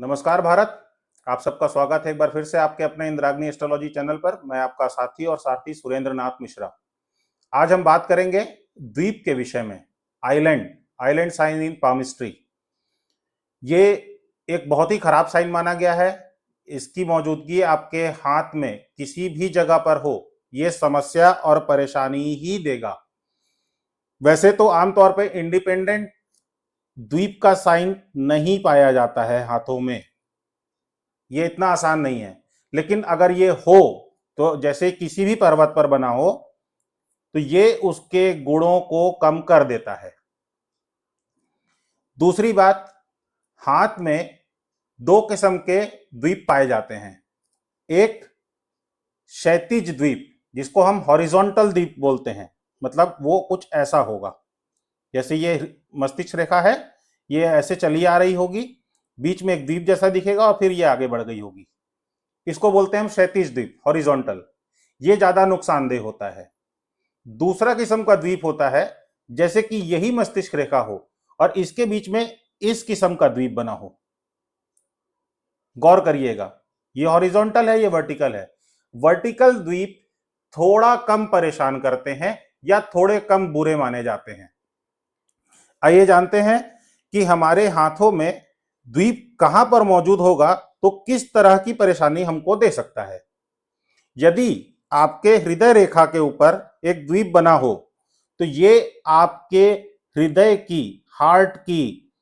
नमस्कार भारत। आप सबका स्वागत है एक बार फिर से आपके अपने इंद्राग्नी एस्ट्रोलॉजी चैनल पर। मैं आपका साथी और सारथी सुरेंद्र नाथ मिश्रा। आज हम बात करेंगे द्वीप के विषय में। Island sign in palmistry. ये एक बहुत ही खराब साइन माना गया है। इसकी मौजूदगी आपके हाथ में किसी भी जगह पर हो, ये समस्या और परेशानी ही देगा। वैसे तो आमतौर पर इंडिपेंडेंट द्वीप का साइन नहीं पाया जाता है हाथों में, ये इतना आसान नहीं है। लेकिन अगर ये हो तो जैसे किसी भी पर्वत पर बना हो तो ये उसके गुणों को कम कर देता है। दूसरी बात, हाथ में दो किस्म के द्वीप पाए जाते हैं। एक क्षैतिज द्वीप जिसको हम हॉरिजॉन्टल द्वीप बोलते हैं, मतलब वो कुछ ऐसा होगा जैसे ये मस्तिष्क रेखा है, ये ऐसे चली आ रही होगी, बीच में एक द्वीप जैसा दिखेगा और फिर ये आगे बढ़ गई होगी। इसको बोलते हैं हम क्षैतिज द्वीप, हॉरिजॉन्टल। ये ज्यादा नुकसानदेह होता है। दूसरा किस्म का द्वीप होता है जैसे कि यही मस्तिष्क रेखा हो और इसके बीच में इस किस्म का द्वीप बना हो। गौर करिएगा, ये हॉरिजॉन्टल है, ये वर्टिकल है। वर्टिकल द्वीप थोड़ा कम परेशान करते हैं या थोड़े कम बुरे माने जाते हैं। आइए जानते हैं कि हमारे हाथों में द्वीप कहां पर मौजूद होगा तो किस तरह की परेशानी हमको दे सकता है। यदि आपके हृदय रेखा के ऊपर एक द्वीप बना हो तो ये आपके हृदय की, हार्ट की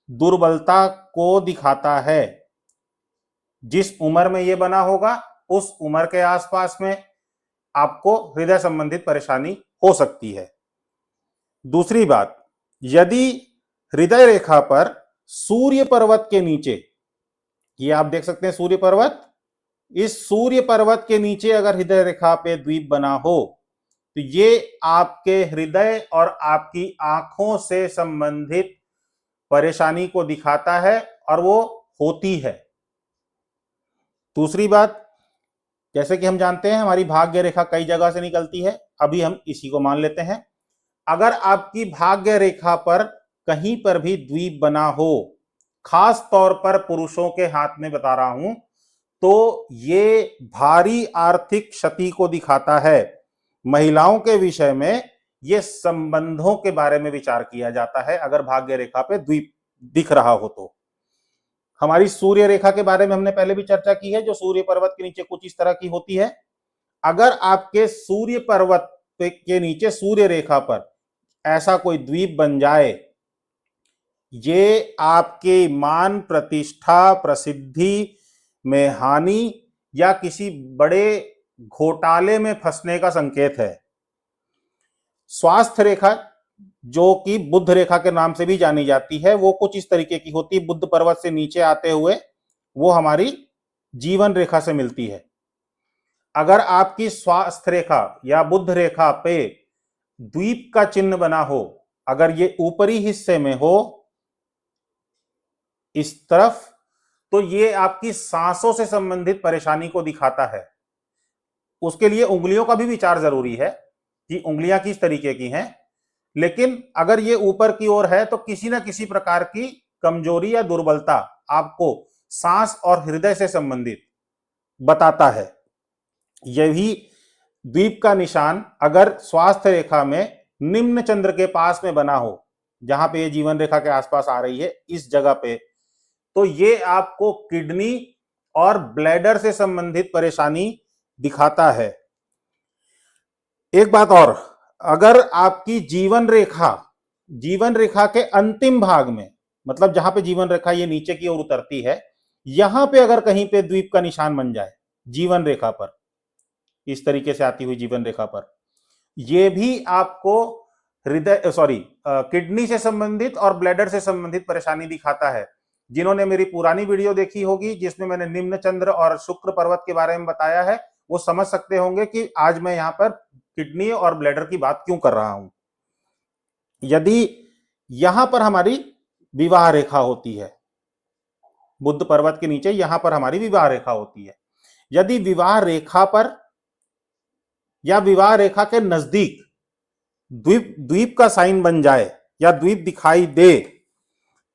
दुर्बलता को दिखाता है। जिस उम्र में ये बना होगा उस उम्र के आसपास में आपको हृदय संबंधित परेशानी हो सकती है। दूसरी बात, यदि हृदय रेखा पर सूर्य पर्वत के नीचे, ये आप देख सकते हैं सूर्य पर्वत, इस सूर्य पर्वत के नीचे अगर हृदय रेखा पे द्वीप बना हो तो ये आपके हृदय और आपकी आंखों से संबंधित परेशानी को दिखाता है और वो होती है। दूसरी बात, जैसे कि हम जानते हैं हमारी भाग्य रेखा कई जगह से निकलती है, अभी हम इसी को मान लेते हैं। अगर आपकी भाग्य रेखा पर कहीं पर भी द्वीप बना हो, खास तौर पर पुरुषों के हाथ में बता रहा हूं, तो ये भारी आर्थिक क्षति को दिखाता है। महिलाओं के विषय में ये संबंधों के बारे में विचार किया जाता है अगर भाग्य रेखा पे द्वीप दिख रहा हो तो। हमारी सूर्य रेखा के बारे में हमने पहले भी चर्चा की है, जो सूर्य पर्वत के नीचे कुछ इस तरह की होती है। अगर आपके सूर्य पर्वत के नीचे सूर्य रेखा पर ऐसा कोई द्वीप बन जाए, ये आपके मान, प्रतिष्ठा, प्रसिद्धि में हानि या किसी बड़े घोटाले में फंसने का संकेत है। स्वास्थ्य रेखा, जो कि बुध रेखा के नाम से भी जानी जाती है, वो कुछ इस तरीके की होती है। बुध पर्वत से नीचे आते हुए वो हमारी जीवन रेखा से मिलती है। अगर आपकी स्वास्थ्य रेखा या बुध रेखा पे द्वीप का चिन्ह बना हो, अगर ये ऊपरी हिस्से में हो इस तरफ, तो ये आपकी सांसों से संबंधित परेशानी को दिखाता है। उसके लिए उंगलियों का भी विचार जरूरी है कि उंगलियां किस तरीके की हैं, लेकिन अगर ये ऊपर की ओर है तो किसी ना किसी प्रकार की कमजोरी या दुर्बलता आपको सांस और हृदय से संबंधित बताता है। यही द्वीप का निशान अगर स्वास्थ्य रेखा में निम्न चंद्र के पास में बना हो, जहां पे ये जीवन रेखा के आसपास आ रही है, इस जगह पे, तो ये आपको किडनी और ब्लैडर से संबंधित परेशानी दिखाता है। एक बात और, अगर आपकी जीवन रेखा के अंतिम भाग में, मतलब जहां पे जीवन रेखा ये नीचे की ओर उतरती है, यहां पे अगर कहीं पे द्वीप का निशान बन जाए जीवन रेखा पर, इस तरीके से आती हुई जीवन रेखा पर, यह भी आपको किडनी से संबंधित और ब्लैडर से संबंधित परेशानी दिखाता है। जिन्होंने मेरी पुरानी वीडियो देखी होगी जिसमें मैंने निम्न चंद्र और शुक्र पर्वत के बारे में बताया है, वो समझ सकते होंगे कि आज मैं यहां पर किडनी और ब्लैडर की बात क्यों कर रहा हूं। यदि यहां पर हमारी विवाह रेखा होती है, बुध पर्वत के नीचे यहां पर हमारी विवाह रेखा होती है, यदि विवाह रेखा पर या विवाह रेखा के नजदीक द्वीप का साइन बन जाए या द्वीप दिखाई दे,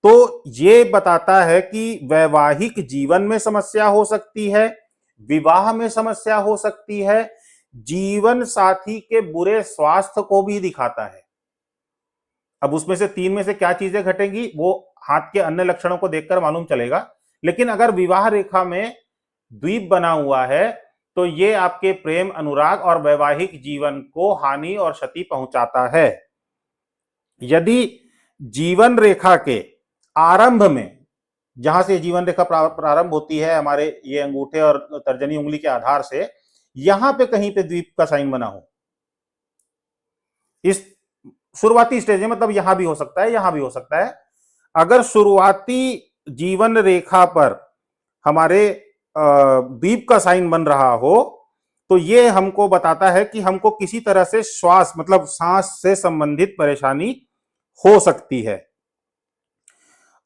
तो ये बताता है कि वैवाहिक जीवन में समस्या हो सकती है, विवाह में समस्या हो सकती है, जीवन साथी के बुरे स्वास्थ्य को भी दिखाता है। अब उसमें से 3 में से क्या चीजें घटेंगी वो हाथ के अन्य लक्षणों को देखकर मालूम चलेगा, लेकिन अगर विवाह रेखा में द्वीप बना हुआ है तो ये आपके प्रेम, अनुराग और वैवाहिक जीवन को हानि और क्षति पहुंचाता है। यदि जीवन रेखा के आरंभ में, जहां से जीवन रेखा प्रारंभ होती है हमारे ये अंगूठे और तर्जनी उंगली के आधार से, यहां पे कहीं पे द्वीप का साइन बना हो, इस शुरुआती स्टेज में, मतलब यहां भी हो सकता है, यहां भी हो सकता है। अगर शुरुआती जीवन रेखा पर हमारे द्वीप का साइन बन रहा हो तो ये हमको बताता है कि हमको किसी तरह से श्वास मतलब सांस से संबंधित परेशानी हो सकती है।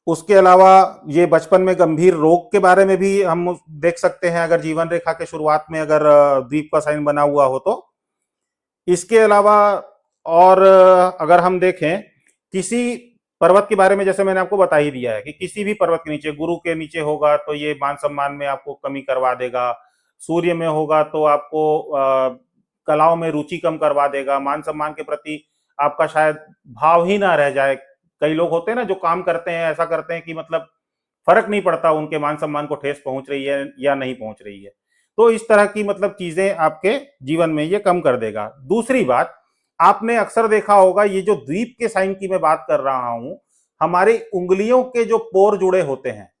उसके अलावा ये बचपन में गंभीर रोग के बारे में भी हम देख सकते हैं अगर जीवन रेखा के शुरुआत में अगर द्वीप का साइन बना हुआ हो तो। इसके अलावा और अगर हम देखें किसी पर्वत के बारे में, जैसे मैंने आपको बता ही दिया है कि किसी भी पर्वत के नीचे, गुरु के नीचे होगा तो ये मान सम्मान में आपको कमी करवा देगा, सूर्य में होगा तो आपको कलाओं में रुचि कम करवा देगा, मान सम्मान के प्रति आपका शायद भाव ही ना रह जाए। कई लोग होते हैं ना जो काम करते हैं, ऐसा करते हैं कि मतलब फर्क नहीं पड़ता उनके मान सम्मान को ठेस पहुंच रही है या नहीं पहुंच रही है। तो इस तरह की मतलब चीजें आपके जीवन में ये कम कर देगा। दूसरी बात, आपने अक्सर देखा होगा ये जो द्वीप के साइन की मैं बात कर रहा हूं, हमारी उंगलियों के जो पोर जुड़े होते हैं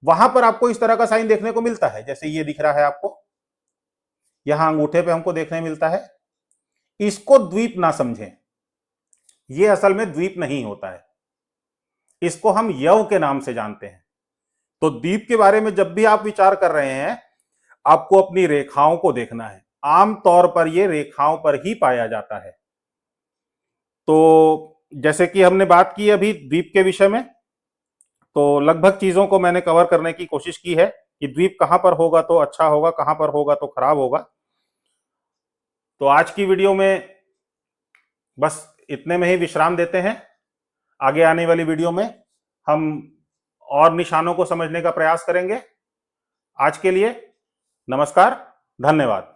वहां पर आपको इस तरह का साइन देखने को मिलता है, जैसे ये दिख रहा है आपको, यहां अंगूठे पे हमको देखने मिलता है। इसको द्वीप ना समझें, ये असल में द्वीप नहीं होता है, इसको हम यव के नाम से जानते हैं। तो द्वीप के बारे में जब भी आप विचार कर रहे हैं आपको अपनी रेखाओं को देखना है, आमतौर पर यह रेखाओं पर ही पाया जाता है। तो जैसे कि हमने बात की अभी द्वीप के विषय में, तो लगभग चीजों को मैंने कवर करने की कोशिश की है कि द्वीप कहां पर होगा तो अच्छा होगा, कहां पर होगा तो खराब होगा। तो आज की वीडियो में बस इतने में ही विश्राम देते हैं। आगे आने वाली वीडियो में हम और निशानों को समझने का प्रयास करेंगे। आज के लिए नमस्कार, धन्यवाद।